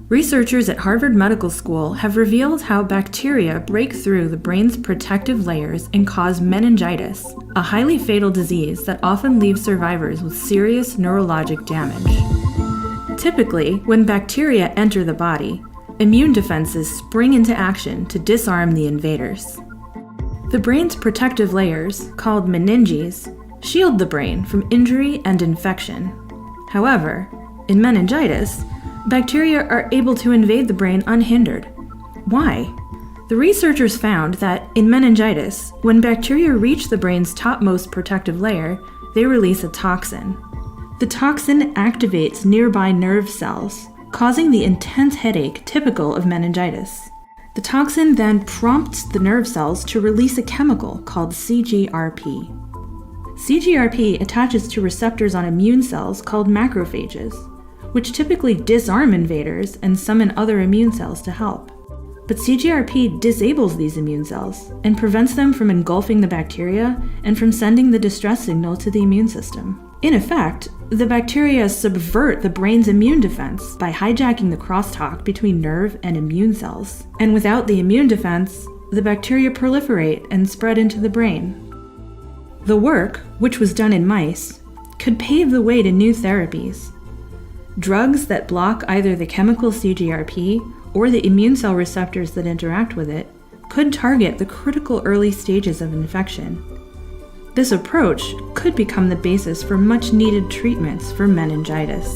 Researchers at Harvard Medical School have revealed how bacteria break through the brain's protective layers and cause meningitis, a highly fatal disease that often leaves survivors with serious neurologic damage. Typically, when bacteria enter the body, immune defenses spring into action to disarm the invaders. The brain's protective layers, called meninges, shield the brain from injury and infection. However, in meningitis, bacteria are able to invade the brain unhindered. Why? The researchers found that in meningitis, when bacteria reach the brain's topmost protective layer, they release a toxin. The toxin activates nearby nerve cells, causing the intense headache typical of meningitis. The toxin then prompts the nerve cells to release a chemical called CGRP. CGRP attaches to receptors on immune cells called macrophages, which typically disarm invaders and summon other immune cells to help. But CGRP disables these immune cells and prevents them from engulfing the bacteria and from sending the distress signal to the immune system. In effect, the bacteria subvert the brain's immune defense by hijacking the crosstalk between nerve and immune cells. And without the immune defense, the bacteria proliferate and spread into the brain. The work, which was done in mice, could pave the way to new therapies. Drugs that block either the chemical CGRP or the immune cell receptors that interact with it could target the critical early stages of infection. This approach could become the basis for much-needed treatments for meningitis.